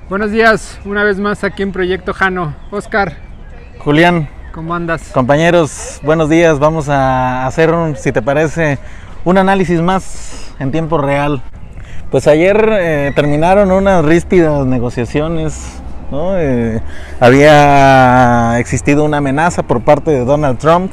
Buenos días, una vez más aquí en Proyecto Jano. Oscar, Julián, ¿cómo andas? compañeros, buenos días. Vamos a hacer, si te parece, un análisis más en tiempo real. Pues ayer terminaron unas ríspidas negociaciones, ¿no? Había existido una amenaza por parte de Donald Trump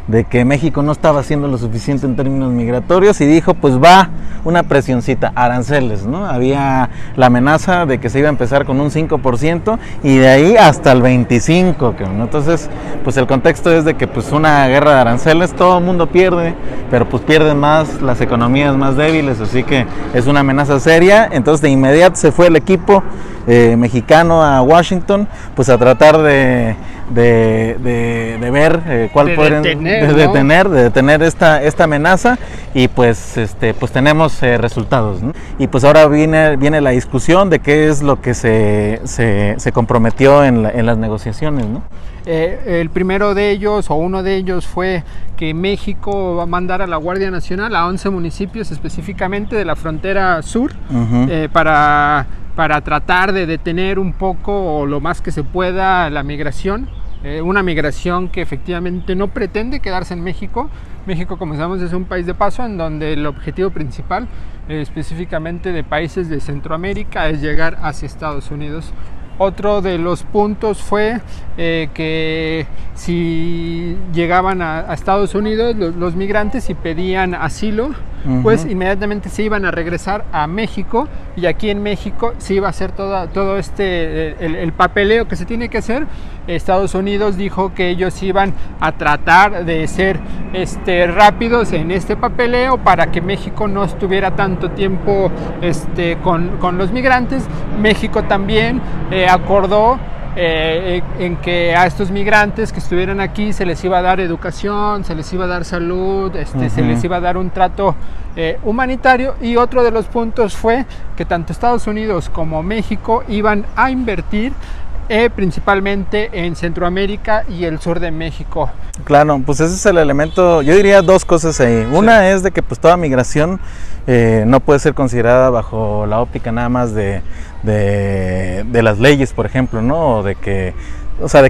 de que México no estaba haciendo lo suficiente en términos migratorios y dijo, pues va una presioncita, aranceles, ¿no? Había la amenaza de que se iba a empezar con un 5% y de ahí hasta el 25%, ¿no? Entonces, pues el contexto es de que pues una guerra de aranceles, todo el mundo pierde, pero pues pierden más las economías más débiles, así que es una amenaza seria. Entonces de inmediato se fue el equipo mexicano a Washington, pues a tratar de ver cuál podrían detener esta amenaza y pues tenemos resultados, ¿no? Y pues ahora viene la discusión de qué es lo que se comprometió en las negociaciones, ¿no? El primero de ellos, o uno de ellos, fue que México va a mandar a la Guardia Nacional a 11 municipios específicamente de la frontera sur, para tratar de detener un poco o lo más que se pueda la migración. Una migración que efectivamente no pretende quedarse en México. México, como sabemos, es un país de paso en donde el objetivo principal, específicamente de países de Centroamérica, es llegar hacia Estados Unidos. Otro de los puntos fue que si llegaban a Estados Unidos los migrantes y pedían asilo, pues inmediatamente se iban a regresar a México, y aquí en México se iba a hacer todo el papeleo que se tiene que hacer. Estados Unidos dijo que ellos iban a tratar de ser rápidos en este papeleo para que México no estuviera tanto tiempo con los migrantes. México también acordó en que a estos migrantes que estuvieran aquí se les iba a dar educación, se les iba a dar salud, se les iba a dar un trato humanitario. Y otro de los puntos fue que tanto Estados Unidos como México iban a invertir principalmente en Centroamérica y el sur de México. Claro, pues ese es el elemento. Yo diría dos cosas ahí. Una es de que pues toda migración no puede ser considerada bajo la óptica nada más de las leyes, por ejemplo, ¿no? O de que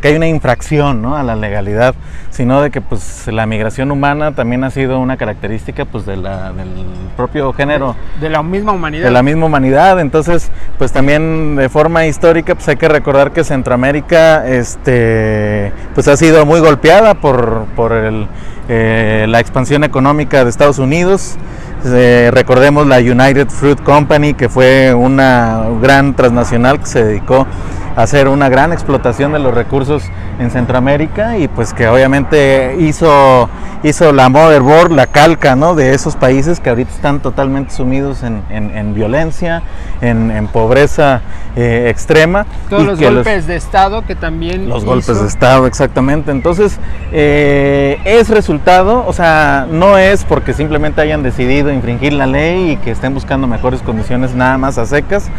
hay una infracción, ¿no?, a la legalidad, sino de que pues la migración humana también ha sido una característica pues del propio género, de la misma humanidad. De la misma humanidad. Entonces, pues también de forma histórica pues hay que recordar que Centroamérica pues ha sido muy golpeada por la expansión económica de Estados Unidos. Recordemos la United Fruit Company, que fue una gran transnacional que se dedicó a hacer una gran explotación de los recursos en Centroamérica, y pues que obviamente hizo la motherboard, la calca, ¿no?, de esos países que ahorita están totalmente sumidos en violencia, en pobreza extrema. Todos los golpes de Estado que también golpes de Estado, exactamente. Entonces es resultado, no es porque simplemente hayan decidido infringir la ley y que estén buscando mejores condiciones nada más a secas,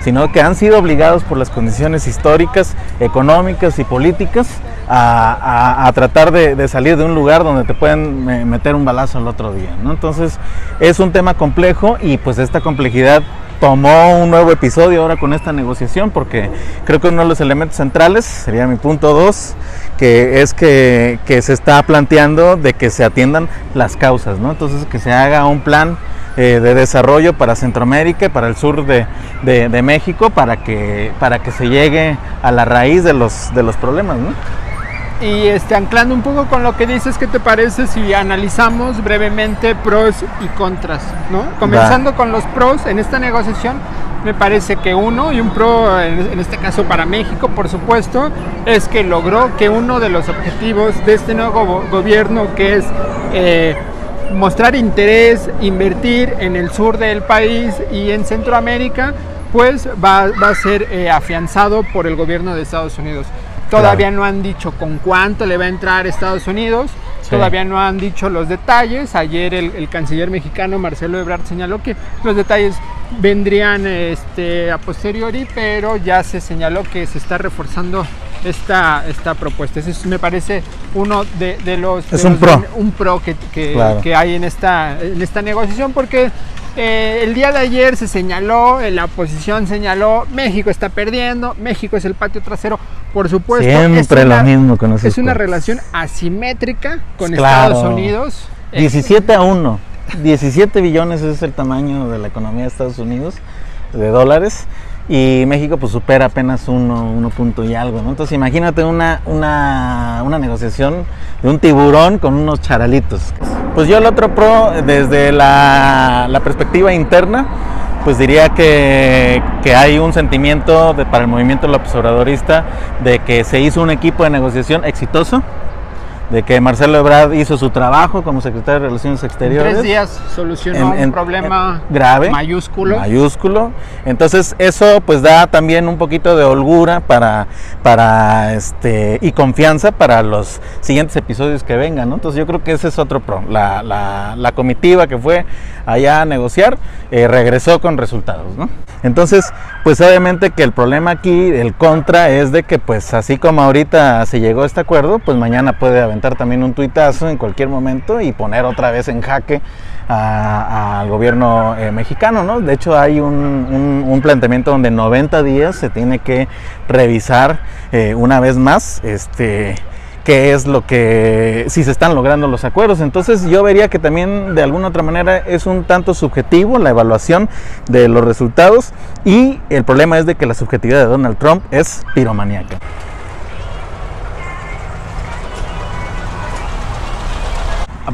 sino que han sido obligados por las condiciones históricas, económicas y políticas a tratar de salir de un lugar donde te pueden meter un balazo al otro día, ¿no? Entonces es un tema complejo, y pues esta complejidad tomó un nuevo episodio ahora con esta negociación, porque creo que uno de los elementos centrales, sería mi punto 2, que es que se está planteando de que se atiendan las causas, ¿no? Entonces que se haga un plan de desarrollo para Centroamérica y para el sur de México, para que se llegue a la raíz de los problemas, ¿no? Y anclando un poco con lo que dices, ¿qué te parece si analizamos brevemente pros y contras, ¿no? Comenzando con los pros en esta negociación, me parece que un pro en este caso para México, por supuesto, es que logró que uno de los objetivos de este nuevo gobierno, que es mostrar interés, invertir en el sur del país y en Centroamérica, pues va a ser afianzado por el gobierno de Estados Unidos. Todavía no han dicho con cuánto le va a entrar Estados Unidos, todavía no han dicho los detalles. Ayer el canciller mexicano Marcelo Ebrard señaló que los detalles vendrían a posteriori, pero ya se señaló que se está reforzando esta propuesta. Ese me parece uno de los... Es un pro. Un pro que hay en esta negociación, porque El día de ayer se señaló, la oposición señaló, México está perdiendo, México es el patio trasero. Por supuesto, siempre lo mismo con esos es una cuates. Relación asimétrica con Claro. Estados Unidos. 17-1. 17 billones es el tamaño de la economía de Estados Unidos, de dólares. Y México pues supera apenas 1 punto y algo, ¿no? Entonces imagínate una negociación de un tiburón con unos charalitos. Pues yo el otro pro, desde la perspectiva interna, pues diría que hay un sentimiento para el movimiento López Obradorista de que se hizo un equipo de negociación exitoso, de que Marcelo Ebrard hizo su trabajo como secretario de Relaciones Exteriores. En 3 días solucionó un problema grave, mayúsculo. Entonces eso pues da también un poquito de holgura y confianza para los siguientes episodios que vengan, ¿no? Entonces yo creo que ese es otro pro. La comitiva que fue allá a negociar regresó con resultados, ¿no? Entonces pues obviamente que el problema aquí, el contra, es de que pues así como ahorita se llegó a este acuerdo, pues mañana puede aventar también un tuitazo en cualquier momento y poner otra vez en jaque al gobierno mexicano, ¿no? De hecho hay un planteamiento donde 90 días se tiene que revisar una vez más qué es lo que, si se están logrando los acuerdos. Entonces yo vería que también de alguna otra manera es un tanto subjetivo la evaluación de los resultados, y el problema es de que la subjetividad de Donald Trump es piromaníaca.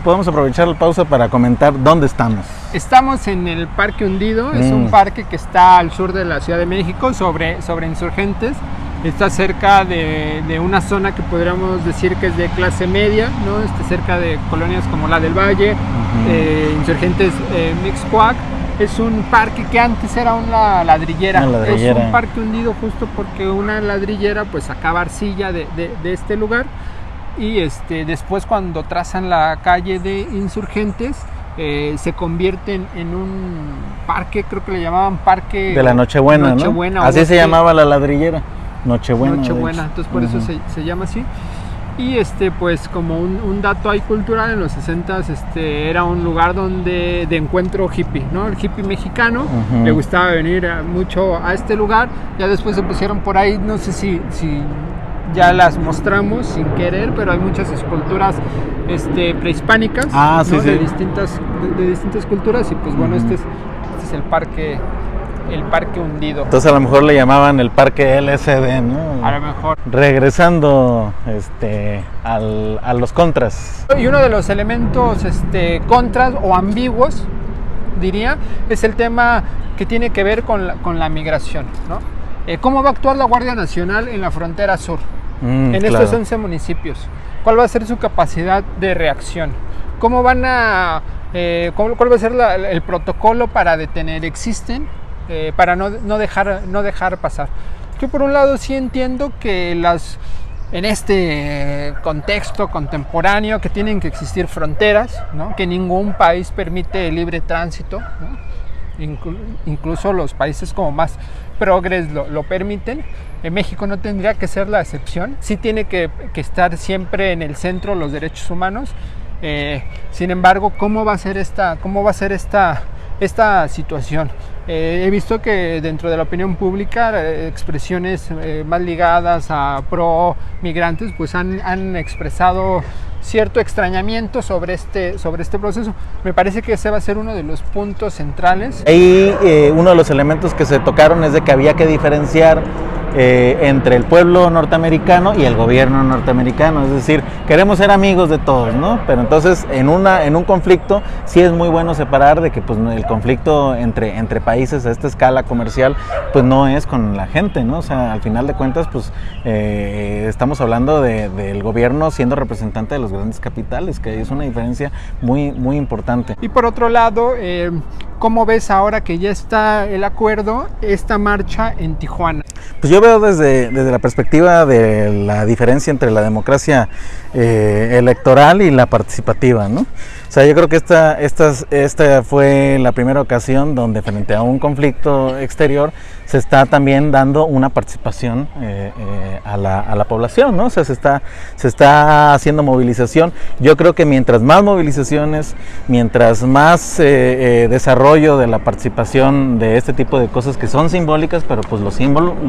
Podemos aprovechar la pausa para comentar dónde estamos. Estamos en el Parque Hundido, es un parque que está al sur de la Ciudad de México, sobre Insurgentes. Está cerca de una zona que podríamos decir que es de clase media, ¿no? Está cerca de colonias como la del Valle, Insurgentes, Mixcoac. Es un parque que antes era una ladrillera. Es un parque hundido justo porque una ladrillera pues sacaba arcilla de este lugar. Y después, cuando trazan la calle de Insurgentes, se convierten en un parque, creo que le llamaban Parque de la Nochebuena, ¿no? Así se llamaba la ladrillera, Nochebuena. Entonces por eso se llama así. Y pues como un dato ahí cultural, en los 60s era un lugar de encuentro hippie, ¿no? El hippie mexicano le gustaba venir mucho a este lugar. Ya después se pusieron por ahí, no sé si ya las mostramos sin querer, pero hay muchas esculturas prehispánicas, ¿no? De distintas culturas. Y pues bueno, este es el parque hundido. Entonces a lo mejor le llamaban el parque LSD, ¿no? A lo mejor. Regresando a los contras. Y uno de los elementos contras o ambiguos, diría, es el tema que tiene que ver con la migración, ¿no? ¿Cómo va a actuar la Guardia Nacional en la frontera sur? En estos 11 municipios. ¿Cuál va a ser su capacidad de reacción? ¿Cómo van a cuál va a ser el protocolo para detener? ¿Existen? Para no dejar pasar. Yo por un lado sí entiendo que en este contexto contemporáneo que tienen que existir fronteras, ¿no? Que ningún país permite el libre tránsito, ¿no? Incluso los países como más progres lo permiten. En México no tendría que ser la excepción. Sí tiene que estar siempre en el centro los derechos humanos. Sin embargo, ¿cómo va a ser esta situación? He visto que dentro de la opinión pública expresiones más ligadas a pro migrantes pues han expresado cierto extrañamiento sobre este proceso. Me parece que ese va a ser uno de los puntos centrales. Ahí uno de los elementos que se tocaron es de que había que diferenciar entre el pueblo norteamericano y el gobierno norteamericano, es decir, queremos ser amigos de todos, ¿no? Pero entonces en un conflicto sí es muy bueno separar de que pues el conflicto entre países a esta escala comercial pues no es con la gente, ¿no? O sea, al final de cuentas pues estamos hablando del gobierno siendo representante de los grandes capitales, que es una diferencia muy, muy importante. Y por otro lado, ¿cómo ves ahora que ya está el acuerdo, esta marcha en Tijuana? Pues yo veo desde la perspectiva de la diferencia entre la democracia electoral y la participativa, ¿no? O sea, yo creo que esta fue la primera ocasión donde frente a un conflicto exterior se está también dando una participación a la población, ¿no? O sea, se está haciendo movilización. Yo creo que mientras más movilizaciones, mientras más desarrollo de la participación de este tipo de cosas que son simbólicas, pero pues lo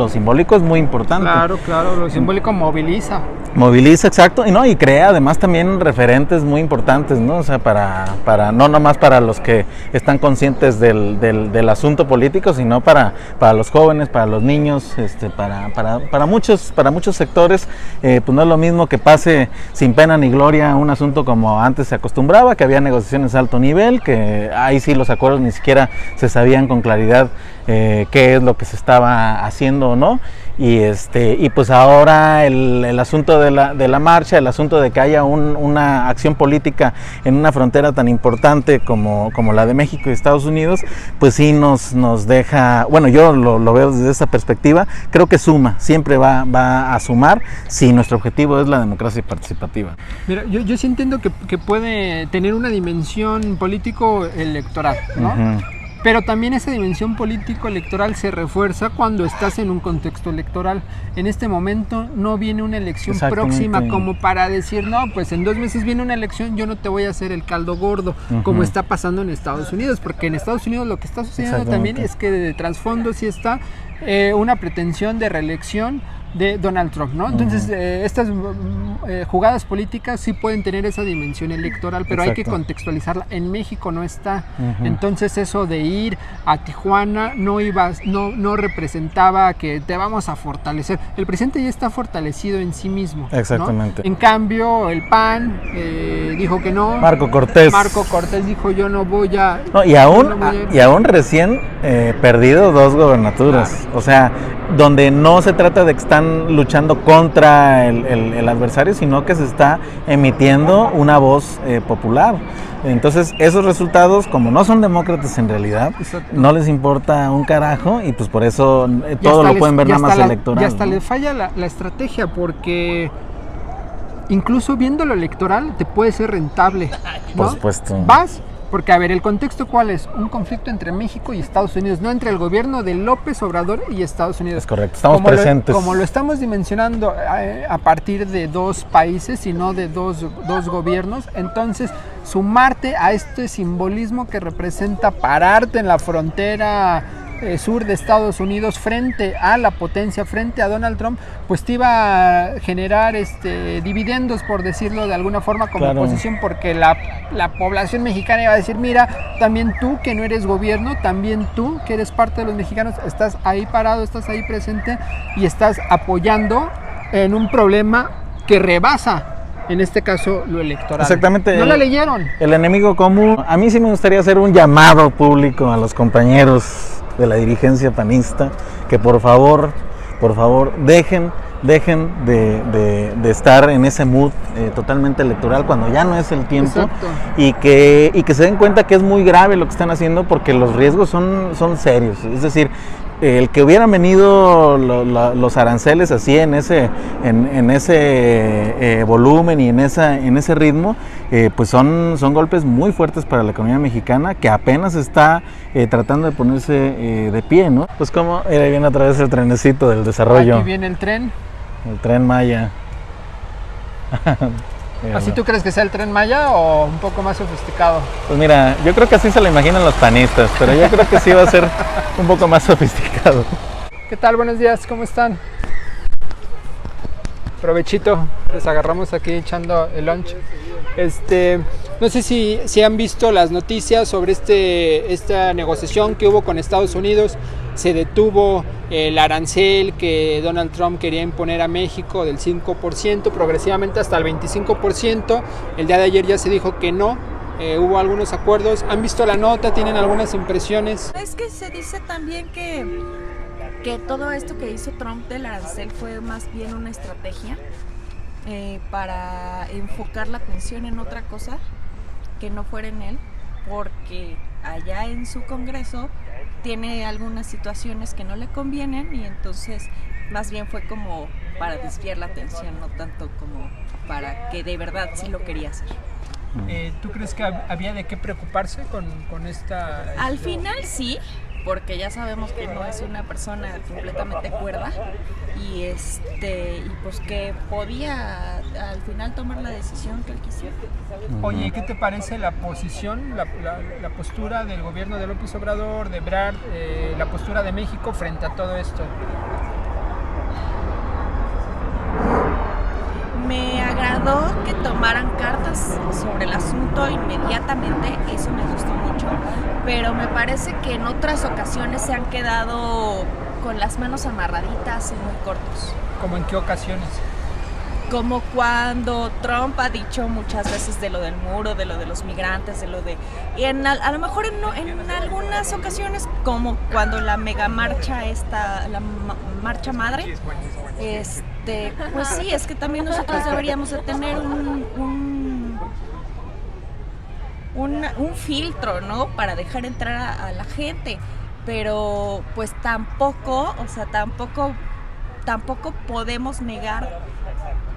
simbólico es muy importante. Claro, lo simbólico moviliza. Moviliza, exacto, y crea además también referentes muy importantes, ¿no? O sea, para no nomás para los que están conscientes del asunto político, sino para los jóvenes, para los niños, para muchos sectores. Pues no es lo mismo que pase sin pena ni gloria un asunto como antes se acostumbraba, que había negociaciones a alto nivel, que ahí sí los acuerdos ni siquiera se sabían con claridad qué es lo que se estaba haciendo o no. Y pues ahora el asunto de la marcha, el asunto de que haya una acción política en una frontera tan importante como la de México y Estados Unidos, pues sí nos deja, bueno, yo lo veo desde esa perspectiva, creo que suma, siempre va a sumar si nuestro objetivo es la democracia participativa. Mira, yo sí entiendo que puede tener una dimensión político-electoral, ¿no? Uh-huh. Pero también esa dimensión político-electoral se refuerza cuando estás en un contexto electoral. En este momento no viene una elección próxima como para decir, no, pues en 2 meses viene una elección, yo no te voy a hacer el caldo gordo, como está pasando en Estados Unidos. Porque en Estados Unidos lo que está sucediendo también es que de trasfondo sí está una pretensión de reelección de Donald Trump, ¿no? Entonces, estas jugadas políticas sí pueden tener esa dimensión electoral, pero hay que contextualizarla. En México no está. Entonces, eso de ir a Tijuana no representaba que te vamos a fortalecer. El presidente ya está fortalecido en sí mismo, exactamente, ¿no? En cambio, el PAN dijo que no. Marco Cortés dijo, yo no voy a... No, y aún recién perdido 2 gobernaturas. O sea, donde no se trata de que están luchando contra el adversario, sino que se está emitiendo una voz popular. Entonces, esos resultados, como no son demócratas en realidad, no les importa un carajo, y pues por eso todo lo pueden ver nada más electoral. Y hasta les falla la estrategia, porque incluso viendo lo electoral te puede ser rentable, ¿no? Por supuesto. Vas, porque a ver, el contexto ¿cuál es? Un conflicto entre México y Estados Unidos, no entre el gobierno de López Obrador y Estados Unidos. Es correcto, estamos presentes. Como lo estamos dimensionando a partir de 2 países y no de dos gobiernos, entonces sumarte a este simbolismo que representa pararte en la frontera sur de Estados Unidos frente a la potencia, frente a Donald Trump, pues te iba a generar dividendos, por decirlo de alguna forma, como oposición, porque la población mexicana iba a decir, mira, también tú que no eres gobierno, también tú que eres parte de los mexicanos, estás ahí parado, estás ahí presente y estás apoyando en un problema que rebasa, en este caso, lo electoral. Exactamente. No la leyeron. El enemigo común. A mí sí me gustaría hacer un llamado público a los compañeros de la dirigencia panista, que por favor, dejen de estar en ese mood totalmente electoral cuando ya no es el tiempo. Exacto. y que se den cuenta que es muy grave lo que están haciendo, porque los riesgos son serios. Es decir, el que hubieran venido los aranceles así en ese volumen y en ese ritmo, pues son golpes muy fuertes para la economía mexicana, que apenas está tratando de ponerse de pie, ¿no? Pues como viene a través del trenecito del desarrollo. Aquí viene el tren. El Tren Maya. ¿Así tú crees que sea el Tren Maya o un poco más sofisticado? Pues mira, yo creo que así se lo imaginan los panistas, pero yo creo que sí va a ser un poco más sofisticado. ¿Qué tal? Buenos días, ¿cómo están? Provechito, les agarramos aquí echando el lunch. No sé si han visto las noticias sobre esta negociación que hubo con Estados Unidos. Se detuvo el arancel que Donald Trump quería imponer a México del 5%, progresivamente hasta el 25%. El día de ayer ya se dijo que no. Hubo algunos acuerdos. ¿Han visto la nota? ¿Tienen algunas impresiones? Es que se dice también que todo esto que hizo Trump del arancel fue más bien una estrategia para enfocar la atención en otra cosa que no fuera en él, porque allá en su Congreso tiene algunas situaciones que no le convienen, y entonces más bien fue como para desviar la atención, no tanto como para que de verdad sí lo quería hacer. ¿Tú crees que había de qué preocuparse con esta...? Al final sí, porque ya sabemos que no es una persona completamente cuerda y pues que podía al final tomar la decisión que él quisiera. Oye, ¿qué te parece la posición, la postura del gobierno de López Obrador, de Ebrard, la postura de México frente a todo esto? Me agradó que tomaran cartas sobre el asunto inmediatamente, eso me gustó mucho, pero me parece que en otras ocasiones se han quedado con las manos amarraditas y muy cortos. ¿Cómo en qué ocasiones? Como cuando Trump ha dicho muchas veces de lo del muro, de lo de los migrantes, de lo de... Y a lo mejor en algunas ocasiones, como cuando la mega marcha la marcha madre, pues sí, es que también nosotros deberíamos de tener un filtro, ¿no? Para dejar entrar a la gente, pero pues tampoco podemos negar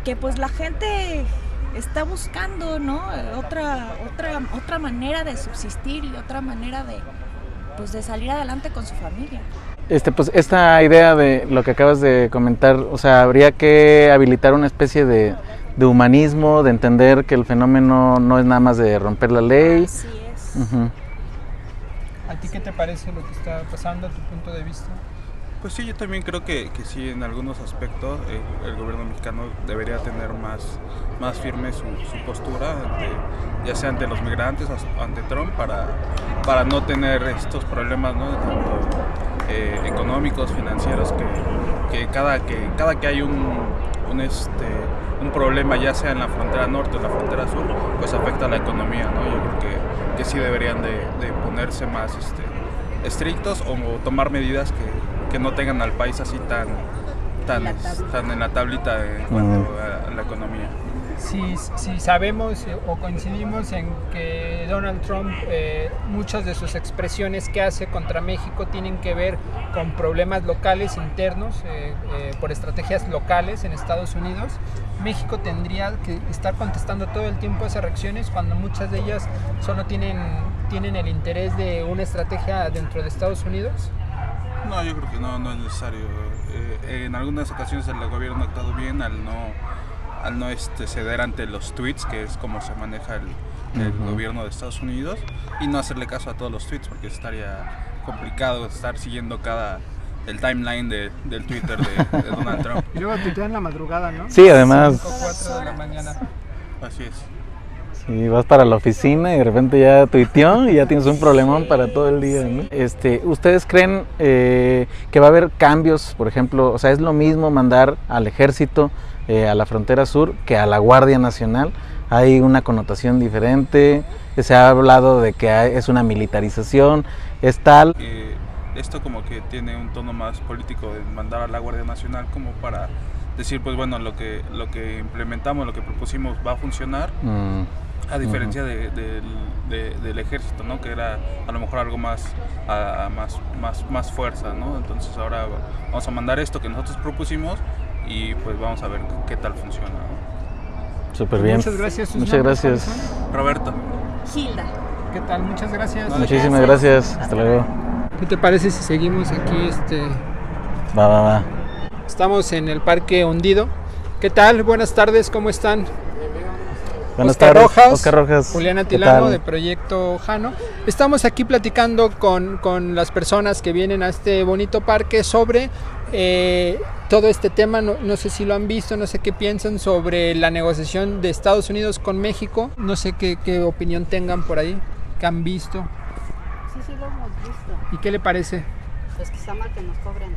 que pues la gente está buscando, ¿no? Otra manera de subsistir y otra manera de salir adelante con su familia. Pues esta idea de lo que acabas de comentar, o sea, habría que habilitar una especie de humanismo, de entender que el fenómeno no es nada más de romper la ley. Así es. Uh-huh. ¿A ti qué te parece lo que está pasando a tu punto de vista? Pues sí, yo también creo que sí, en algunos aspectos el gobierno mexicano debería tener más firme su postura, ya sea ante los migrantes, ante Trump, para no tener estos problemas, ¿no? Tanto económicos, financieros, que cada que hay un problema, ya sea en la frontera norte o en la frontera sur, pues afecta a la economía, ¿no? Yo creo que sí deberían de ponerse más estrictos o tomar medidas que no tengan al país así tan en la tablita en cuanto a la economía. Si sabemos o coincidimos en que Donald Trump, muchas de sus expresiones que hace contra México tienen que ver con problemas locales internos, por estrategias locales en Estados Unidos, México tendría que estar contestando todo el tiempo esas reacciones cuando muchas de ellas solo tienen el interés de una estrategia dentro de Estados Unidos. No, yo creo que no es necesario. En algunas ocasiones el gobierno ha actuado bien al no ceder ante los tweets, que es como se maneja el gobierno de Estados Unidos, y no hacerle caso a todos los tweets, porque estaría complicado estar siguiendo el timeline del Twitter de Donald Trump. Y luego tuitea en la madrugada, ¿no? Sí, además. 5 o 4 de la mañana. Así es. Sí, vas para la oficina y de repente ya tuiteó y ya tienes un problemón para todo el día, ¿no? ¿Ustedes creen que va a haber cambios, por ejemplo? O sea, ¿es lo mismo mandar al ejército a la frontera sur que a la Guardia Nacional? ¿Hay una connotación diferente? Se ha hablado de que es una militarización, es tal... Esto como que tiene un tono más político de mandar a la Guardia Nacional como para decir, pues bueno, lo que implementamos, lo que propusimos va a funcionar. A diferencia del ejército, ¿no? Que era a lo mejor algo más fuerza, ¿no? Entonces ahora vamos a mandar esto que nosotros propusimos y pues vamos a ver qué tal funciona, ¿no? Súper bien. Muchas gracias, Susana. Muchas gracias. Roberto. Hilda. ¿Qué tal? Muchas gracias. Muchísimas gracias. Hasta luego. ¿Qué te parece si seguimos aquí? Va. Estamos en el Parque Hundido. ¿Qué tal? Buenas tardes, ¿cómo están? Buenas Oscar tardes, Oscar Rojas. Juliana Tilano de Proyecto Jano. Estamos aquí platicando con las personas que vienen a este bonito parque sobre todo este tema. No sé si lo han visto, no sé qué piensan sobre la negociación de Estados Unidos con México. No sé qué opinión tengan por ahí, qué han visto. Sí, lo hemos visto. ¿Y qué le parece? Pues que está mal que nos cobren,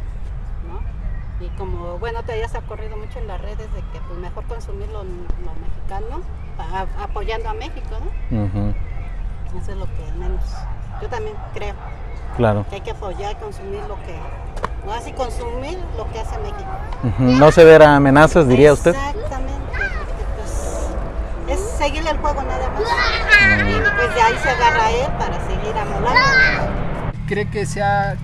¿no? Y como, bueno, todavía se ha corrido mucho en las redes de que pues mejor consumir lo mexicano, apoyando a México, ¿no? Uh-huh. Eso es lo que menos. Yo también creo. Claro. Que hay que apoyar, consumir no así consumir lo que hace México. Uh-huh. No ceder a amenazas, diría usted. Exactamente, porque pues es seguirle el juego nada más. Y pues de ahí se agarra él para seguir amolando. ¿Cree que sea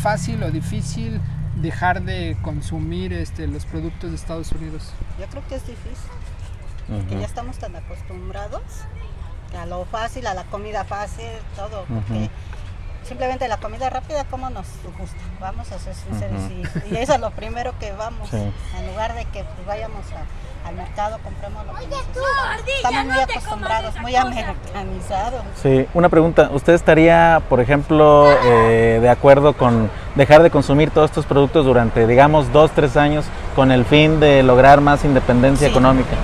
fácil o difícil dejar de consumir los productos de Estados Unidos? Yo creo que es difícil, porque ya estamos tan acostumbrados a lo fácil, a la comida fácil, todo, porque simplemente la comida rápida, ¿cómo nos gusta? Vamos a ser sinceros, y eso es lo primero que vamos, en lugar de que pues, vayamos al mercado, compremos lo que necesitamos. Estamos muy acostumbrados, muy americanizados. Sí, una pregunta, ¿usted estaría, por ejemplo, de acuerdo con dejar de consumir todos estos productos durante, digamos, 2-3 años con el fin de lograr más independencia económica?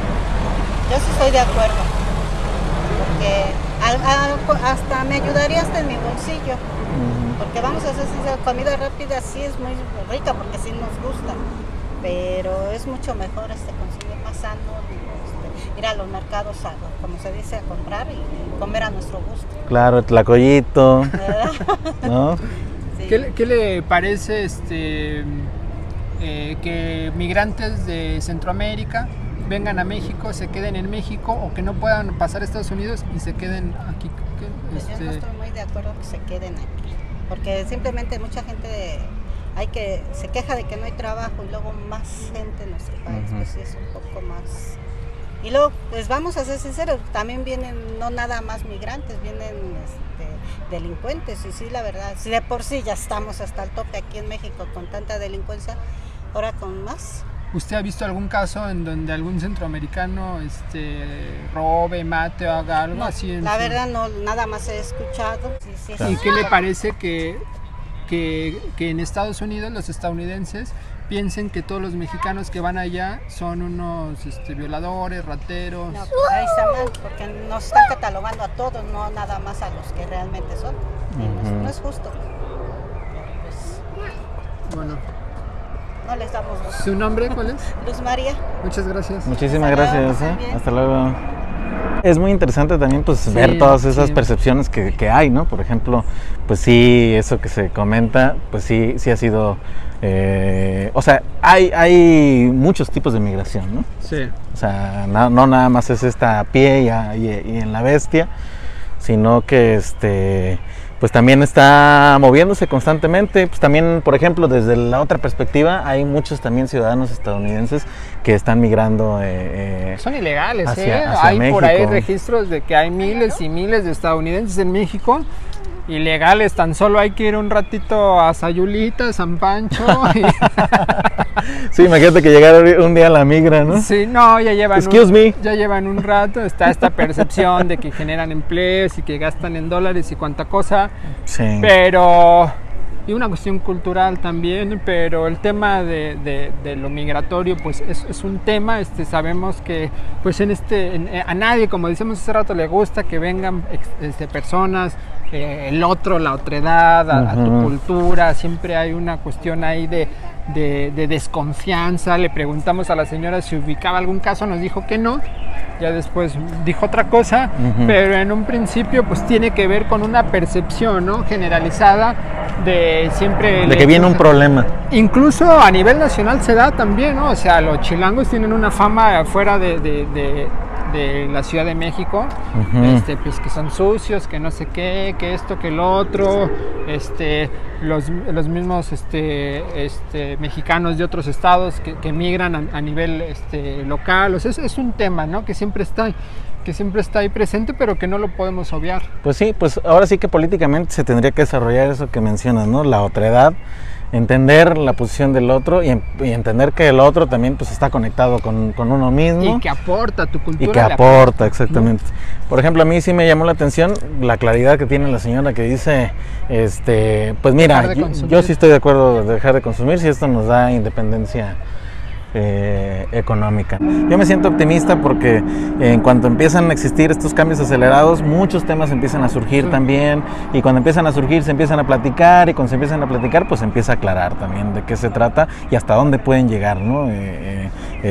Yo sí estoy de acuerdo, porque hasta me ayudaría hasta en mi bolsillo, porque vamos a hacer comida rápida, sí es muy rica porque sí nos gusta, pero es mucho mejor consumir más sano, ir a los mercados, como se dice, a comprar y comer a nuestro gusto. Claro, el tlacoyito, ¿no? Sí. ¿Qué le parece que migrantes de Centroamérica vengan a México, se queden en México, o que no puedan pasar a Estados Unidos y se queden aquí? Pues yo no estoy muy de acuerdo que se queden aquí, porque simplemente mucha gente se queja de que no hay trabajo, y luego más gente en nuestro país, pues sí es un poco más. Y luego, pues vamos a ser sinceros, también vienen no nada más migrantes, vienen delincuentes, y sí, la verdad, si de por sí ya estamos hasta el tope aquí en México con tanta delincuencia, ahora con más. ¿Usted ha visto algún caso en donde algún centroamericano robe, mate o haga algo así? La verdad no, nada más he escuchado. Sí, ¿Y qué le parece que en Estados Unidos los estadounidenses piensen que todos los mexicanos que van allá son unos violadores, rateros? No, ahí está mal, porque nos están catalogando a todos, no nada más a los que realmente son. No es justo. Pues, bueno. No les damos voz. ¿Su nombre cuál es? Luz María. Muchas gracias. Muchísimas Hasta gracias. luego, Hasta luego. Es muy interesante también pues ver todas esas percepciones que hay, ¿no? Por ejemplo, pues sí, eso que se comenta, pues sí ha sido, o sea, hay muchos tipos de migración, ¿no? Sí. O sea, no nada más es esta a pie y en la bestia, sino que pues también está moviéndose constantemente. Pues también, por ejemplo, desde la otra perspectiva, hay muchos también ciudadanos estadounidenses que están migrando. Son ilegales, hacia hay México. Por ahí registros de que hay miles y miles de estadounidenses en México. Ilegales, tan solo hay que ir un ratito a Sayulita, San Pancho. Sí, imagínate que llegar un día a la migra, ¿no? Sí, no, ya llevan un rato, está esta percepción de que generan empleos y que gastan en dólares y cuánta cosa. Sí. Pero, y una cuestión cultural también, pero el tema de lo migratorio pues es un tema. Sabemos que pues a nadie, como decíamos hace rato, le gusta que vengan personas, el otro, la otredad, a tu cultura. Siempre hay una cuestión ahí de desconfianza. Le preguntamos a la señora si ubicaba algún caso, nos dijo que no, ya después dijo otra cosa, pero en un principio pues tiene que ver con una percepción, ¿no?, generalizada de siempre... De que viene un problema. Incluso a nivel nacional se da también, ¿no? O sea, los chilangos tienen una fama fuera de la Ciudad de México, pues que son sucios, que no sé qué, que esto, que lo otro, los mismos mexicanos de otros estados que emigran a nivel local. O sea, es un tema, ¿no?, que siempre está ahí presente, pero que no lo podemos obviar. Pues sí, pues ahora sí que políticamente se tendría que desarrollar eso que mencionas, ¿no? La otredad, entender la posición del otro y entender que el otro también pues está conectado con uno mismo. Y que aporta a tu cultura. Y que aporta, exactamente. ¿No? Por ejemplo, a mí sí me llamó la atención la claridad que tiene la señora que dice, pues mira, yo sí estoy de acuerdo de dejar de consumir si esto nos da independencia económica. Yo me siento optimista porque en cuanto empiezan a existir estos cambios acelerados, muchos temas empiezan a surgir también, y cuando empiezan a surgir se empiezan a platicar, y cuando se empiezan a platicar pues se empieza a aclarar también de qué se trata y hasta dónde pueden llegar, ¿no?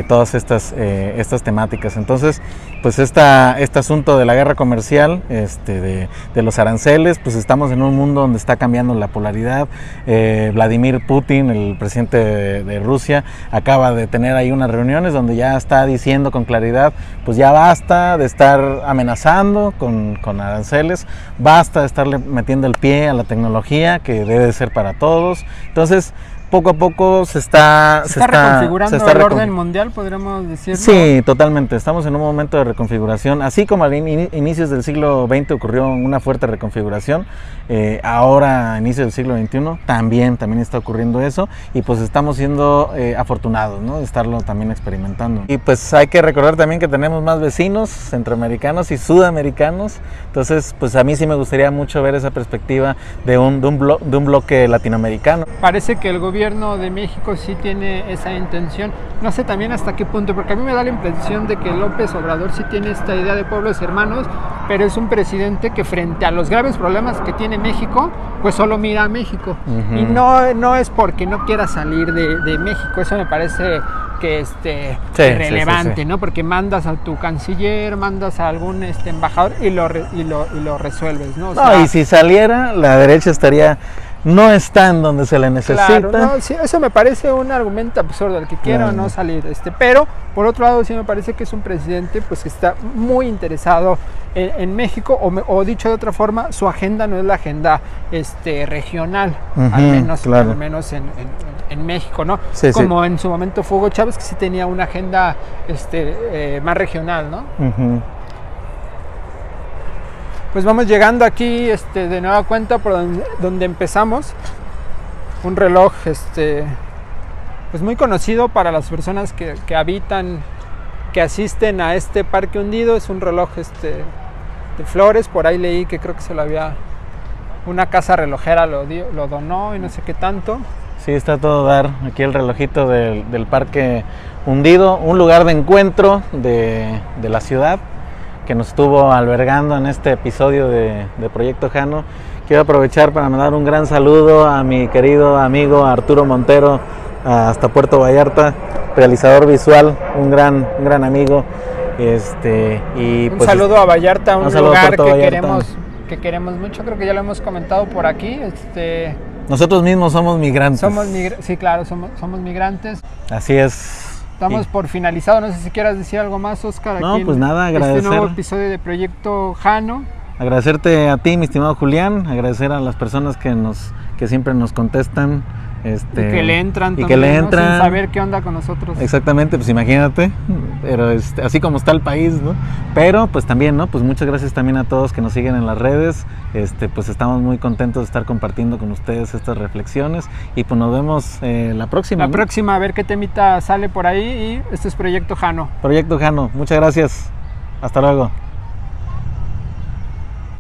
Todas estas temáticas. Entonces, pues este asunto de la guerra comercial, de los aranceles, pues estamos en un mundo donde está cambiando la polaridad. Vladimir Putin, el presidente de Rusia, acaba de tener ahí unas reuniones donde ya está diciendo con claridad, pues ya basta de estar amenazando con aranceles, basta de estarle metiendo el pie a la tecnología que debe de ser para todos. Entonces, poco a poco se está reconfigurando el orden mundial, podríamos decirlo. Sí, totalmente. Estamos en un momento de reconfiguración. Así como a inicios del siglo XX ocurrió una fuerte reconfiguración, ahora a inicios del siglo XXI también está ocurriendo eso, y pues estamos siendo afortunados, ¿no?, de estarlo también experimentando. Y pues hay que recordar también que tenemos más vecinos centroamericanos y sudamericanos, entonces pues a mí sí me gustaría mucho ver esa perspectiva de un bloque latinoamericano. Parece que el gobierno de México sí tiene esa intención, no sé también hasta qué punto, porque a mí me da la impresión de que López Obrador sí tiene esta idea de pueblos hermanos, pero es un presidente que frente a los graves problemas que tiene México, pues solo mira a México. Y no es porque no quiera salir de México, eso me parece que irrelevante, ¿no? Porque mandas a tu canciller, mandas a algún embajador y lo resuelves, ¿no? O sea, y si saliera, la derecha no está en donde se le necesita. Claro, sí, eso me parece un argumento absurdo, el que quiera o no salir. Pero por otro lado sí me parece que es un presidente pues que está muy interesado en México, o dicho de otra forma, su agenda no es la agenda regional, al menos en México, ¿no? Sí, como en su momento fue Hugo Chávez, que sí tenía una agenda más regional, ¿no? Pues vamos llegando aquí de nueva cuenta por donde empezamos. Un reloj pues muy conocido para las personas que habitan, que asisten a este parque hundido. Es un reloj de flores. Por ahí leí que creo que una casa relojera lo donó y no sé qué tanto. Sí, está todo dar. Aquí el relojito del parque hundido, un lugar de encuentro de la ciudad, que nos estuvo albergando en este episodio de Proyecto Jano. Quiero aprovechar para mandar un gran saludo a mi querido amigo Arturo Montero, hasta Puerto Vallarta, realizador visual, un gran amigo. Y un saludo a Vallarta, un lugar que queremos mucho, creo que ya lo hemos comentado por aquí. Nosotros mismos somos migrantes. Sí, claro, somos migrantes. Así es. Estamos por finalizado, no sé si quieras decir algo más, Oscar. No, pues nada, agradecer. Este nuevo episodio de Proyecto Jano. Agradecerte a ti, mi estimado Julián, agradecer a las personas que siempre nos contestan. Y que le entran y también, que le entran, ¿no?, sin saber qué onda con nosotros. Exactamente, pues imagínate, pero así como está el país, ¿no? Pero pues también, ¿no? Pues muchas gracias también a todos que nos siguen en las redes. Pues estamos muy contentos de estar compartiendo con ustedes estas reflexiones, y pues nos vemos la próxima. La próxima, a ver qué temita sale por ahí. Y este es Proyecto Jano. Proyecto Jano, muchas gracias. Hasta luego.